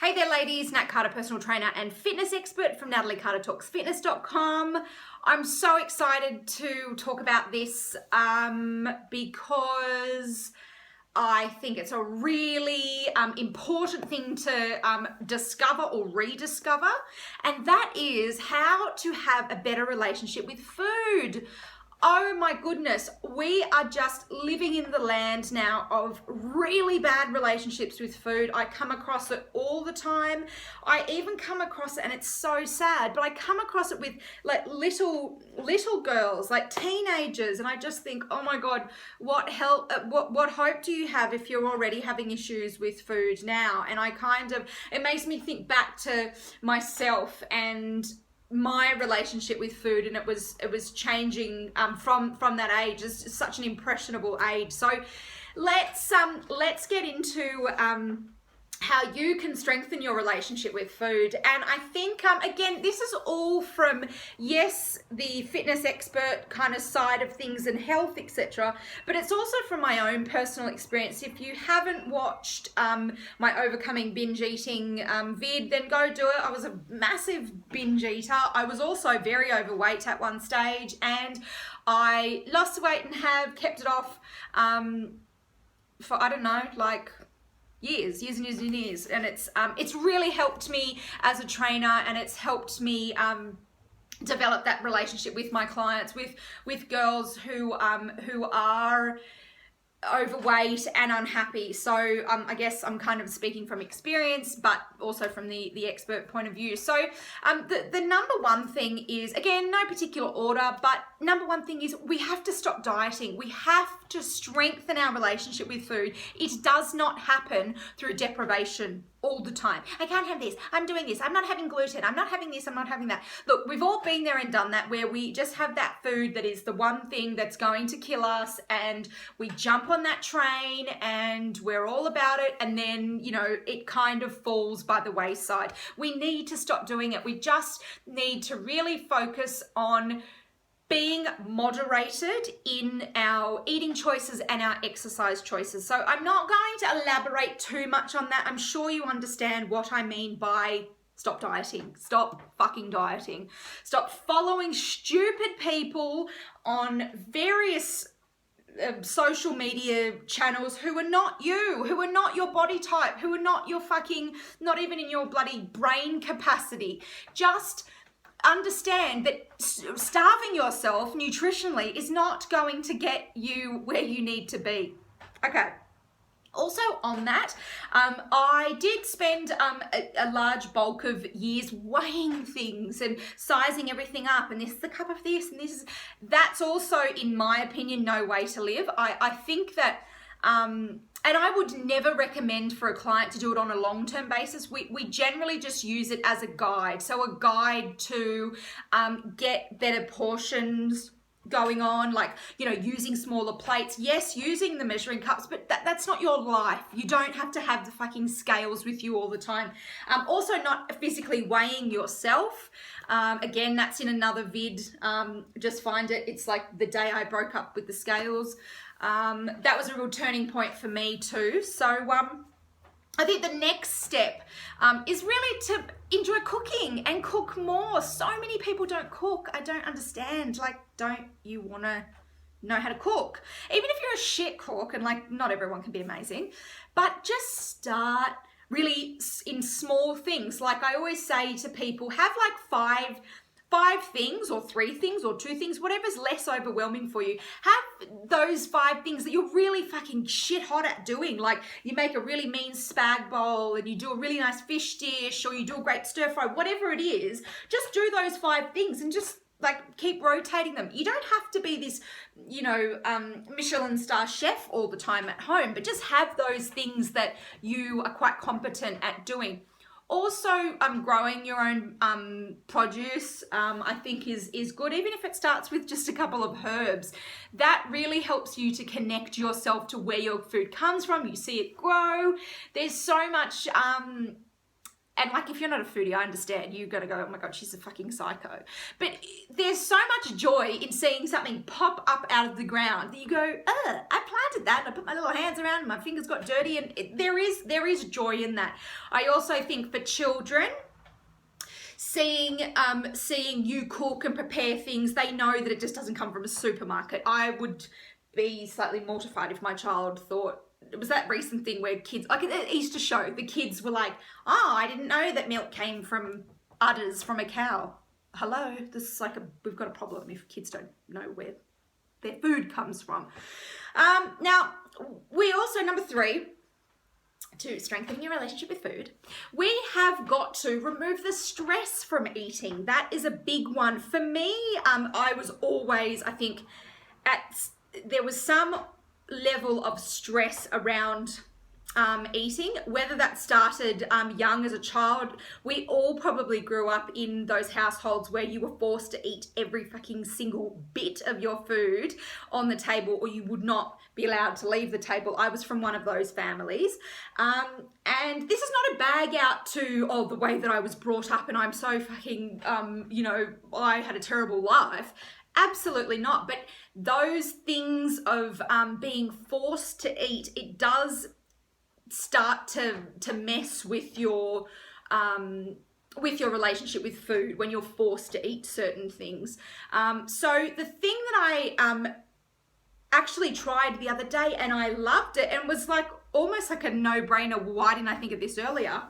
Hey there ladies, Nat Carter, personal trainer and fitness expert from NatalieCarterTalksFitness.com. I'm so excited to talk about this because I think it's a really important thing to discover or rediscover, and that is how to have a better relationship with food. Oh my goodness, we are just living in the land now of really bad relationships with food. I come across it all the time. I even come across it, and it's so sad, but I come across it with like little girls, like teenagers, and I just think, oh my God, what hope do you have if you're already having issues with food now? And it makes me think back to myself and my relationship with food, and it was changing from that age. It's such an impressionable age. So let's get into how you can strengthen your relationship with food. And I think, again, this is all from, yes, the fitness expert kind of side of things and health, etc. But it's also from my own personal experience. If you haven't watched my Overcoming Binge Eating vid, then go do it. I was a massive binge eater. I was also very overweight at one stage, and I lost the weight and have kept it off for, I don't know, like years and years, and it's really helped me as a trainer, and it's helped me develop that relationship with my clients, with girls who are overweight and unhappy. So I guess I'm kind of speaking from experience, but also from the expert point of view. So the number one thing is, again, no particular order, but number one thing is we have to stop dieting. We have to strengthen our relationship with food. It does not happen through deprivation all the time. I can't have this, I'm doing this, I'm not having gluten, I'm not having this, I'm not having that. Look, we've all been there and done that, where we just have that food that is the one thing that's going to kill us, and we jump on that train and we're all about it, and then, you know, it kind of falls by the wayside. We need to stop doing it. We just need to really focus on being moderated in our eating choices and our exercise choices. So I'm not going to elaborate too much on that. I'm sure you understand what I mean by stop dieting. Stop fucking dieting. Stop following stupid people on various social media channels who are not you, who are not your body type, who are not your fucking, not even in your bloody brain capacity. Just understand that starving yourself nutritionally is not going to get you where you need to be. Okay. Also on that, I did spend a large bulk of years weighing things and sizing everything up, and this is the cup of this, and that's also, in my opinion, no way to live. I think that and I would never recommend for a client to do it on a long-term basis. We generally just use it as a guide. So a guide to get better portions going on, like, you know, using smaller plates. Yes, using the measuring cups, but that's not your life. You don't have to have the fucking scales with you all the time. Also not physically weighing yourself. Again, that's in another vid. Just find it. It's like the day I broke up with the scales. That was a real turning point for me too. So I think the next step is really to enjoy cooking and cook more. So many people don't cook. I don't understand. Like, don't you want to know how to cook? Even if you're a shit cook, and like, not everyone can be amazing, but just start really in small things. Like I always say to people, have like five things or 3 things or 2 things, whatever's less overwhelming for you. Have those 5 things that you're really fucking shit hot at doing. Like you make a really mean spag bowl, and you do a really nice fish dish, or you do a great stir fry, whatever it is. Just do those 5 things and just like keep rotating them. You don't have to be this, you know, Michelin star chef all the time at home, but just have those things that you are quite competent at doing. Also, growing your own produce, I think is good, even if it starts with just a couple of herbs. That really helps you to connect yourself to where your food comes from. You see it grow. There's so much And like, if you're not a foodie, I understand. You're going to go, oh my God, she's a fucking psycho. But there's so much joy in seeing something pop up out of the ground that you go, I planted that and I put my little hands around and my fingers got dirty. And there is joy in that. I also think for children, seeing you cook and prepare things, they know that it just doesn't come from a supermarket. I would be slightly mortified if my child thought, it was that recent thing where kids, like at the Easter show, the kids were like, oh, I didn't know that milk came from udders from a cow. Hello, this is like we've got a problem if kids don't know where their food comes from. Now, we also, number 3, to strengthen your relationship with food, we have got to remove the stress from eating. That is a big one. For me, I was always, I think, there was some level of stress around eating, whether that started young as a child. We all probably grew up in those households where you were forced to eat every fucking single bit of your food on the table, or you would not be allowed to leave the table. I was from one of those families. And this is not a bag out to, oh, the way that I was brought up and I'm so fucking, I had a terrible life. Absolutely not. But those things of being forced to eat, it does start to mess with your relationship with food when you're forced to eat certain things. So the thing that I actually tried the other day and I loved it and was like almost like a no-brainer, why didn't I think of this earlier?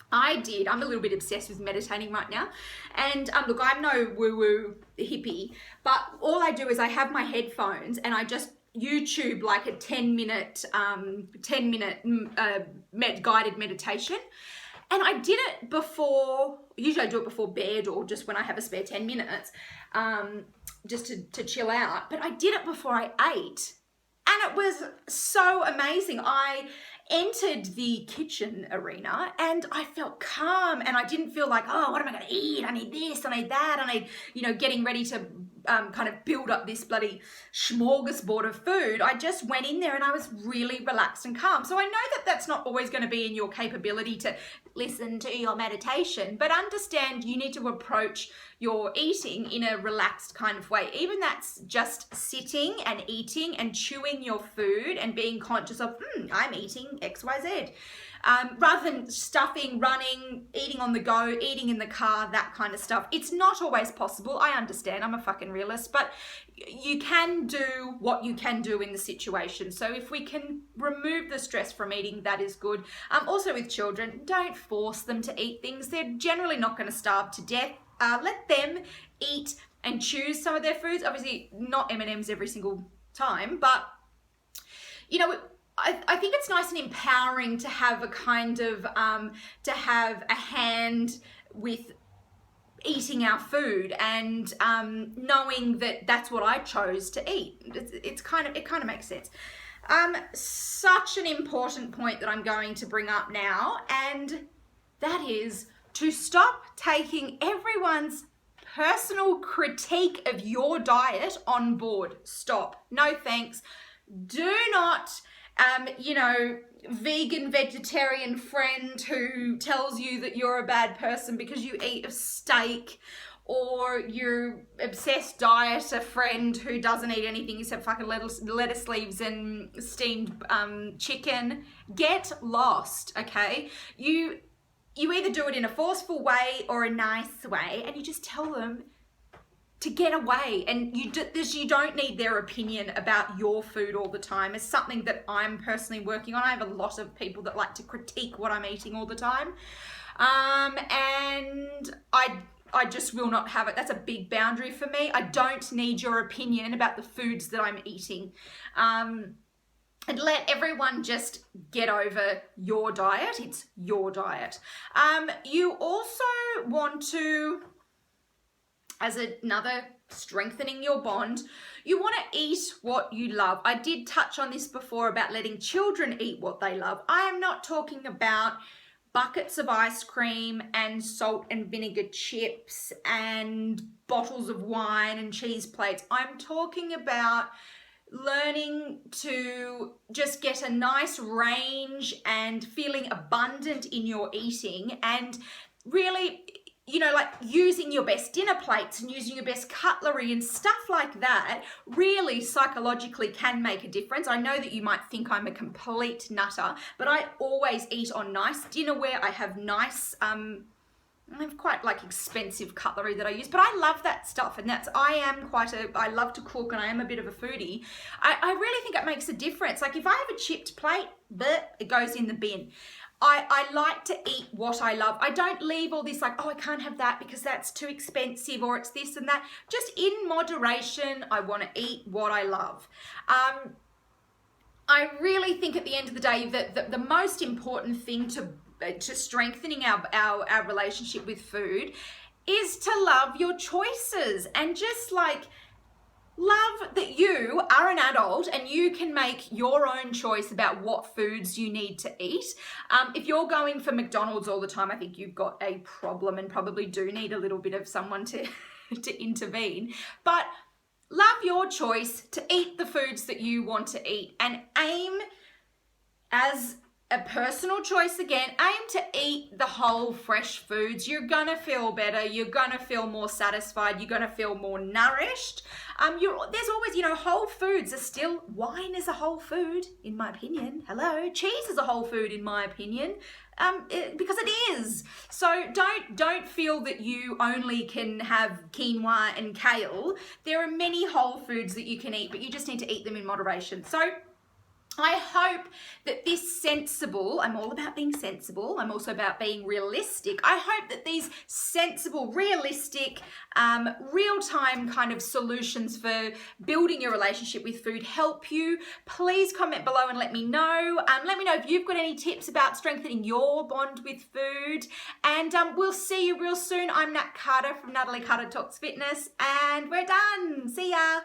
I'm a little bit obsessed with meditating right now. And look, I'm no woo-woo hippie, but all I do is I have my headphones and I just YouTube like a 10-minute guided meditation. And I did it before, usually I do it before bed or just when I have a spare 10 minutes, just to chill out. But I did it before I ate. And it was so amazing. I entered the kitchen arena and I felt calm and I didn't feel like, oh, what am I going to eat? I need this, I need that. I need, getting ready to kind of build up this bloody smorgasbord of food. I just went in there and I was really relaxed and calm. So I know that that's not always going to be in your capability to listen to your meditation, but understand you need to approach your eating in a relaxed kind of way. Even that's just sitting and eating and chewing your food and being conscious of, I'm eating XYZ. Rather than stuffing, running, eating on the go, eating in the car, that kind of stuff. It's not always possible. I understand. I'm a fucking realist, but you can do what you can do in the situation. So if we can remove the stress from eating, that is good. Also with children, don't force them to eat things. They're generally not going to starve to death. Let them eat and choose some of their foods. Obviously not M&Ms every single time, but I think it's nice and empowering to have a kind of, to have a hand with eating our food and knowing that that's what I chose to eat. It kind of makes sense. Such an important point that I'm going to bring up now, and that is to stop taking everyone's personal critique of your diet on board. Stop. No thanks. Do not, vegan, vegetarian friend who tells you that you're a bad person because you eat a steak, or your obsessed dieter friend who doesn't eat anything except fucking lettuce leaves and steamed chicken. Get lost, okay? You either do it in a forceful way or a nice way, and you just tell them to get away. And you don't need their opinion about your food all the time. It's something that I'm personally working on. I have a lot of people that like to critique what I'm eating all the time. And I just will not have it. That's a big boundary for me. I don't need your opinion about the foods that I'm eating. And let everyone just get over your diet. It's your diet. You also want to, as another strengthening your bond, you want to eat what you love. I did touch on this before about letting children eat what they love. I am not talking about buckets of ice cream and salt and vinegar chips and bottles of wine and cheese plates. I'm talking about learning to just get a nice range and feeling abundant in your eating, and really, you know, like using your best dinner plates and using your best cutlery and stuff like that really psychologically can make a difference. I know that you might think I'm a complete nutter, but I always eat on nice dinnerware. I have nice, I have quite like expensive cutlery that I use, but I love that stuff. And I love to cook, and I am a bit of a foodie. I really think it makes a difference. Like if I have a chipped plate, it goes in the bin. I like to eat what I love. I don't leave all this like, oh, I can't have that because that's too expensive, or it's this and that. Just in moderation, I want to eat what I love. I really think at the end of the day that the most important thing to strengthening our relationship with food is to love your choices, and just like love that you are an adult and you can make your own choice about what foods you need to eat. If you're going for McDonald's all the time, I think you've got a problem and probably do need a little bit of someone to to intervene. But love your choice to eat the foods that you want to eat, and aim, as a personal choice again, aim to eat the whole fresh foods. You're gonna feel better, you're gonna feel more satisfied, you're gonna feel more nourished. There's always, you know, whole foods are still, wine is a whole food, in my opinion. Hello, cheese is a whole food, in my opinion. Because it is. So don't feel that you only can have quinoa and kale. There are many whole foods that you can eat, but you just need to eat them in moderation. So I hope that this sensible, I'm all about being sensible, I'm also about being realistic. I hope that these sensible, realistic, real-time kind of solutions for building your relationship with food help you. Please comment below and let me know. Let me know if you've got any tips about strengthening your bond with food. And we'll see you real soon. I'm Nat Carter from Natalie Carter Talks Fitness, and we're done. See ya.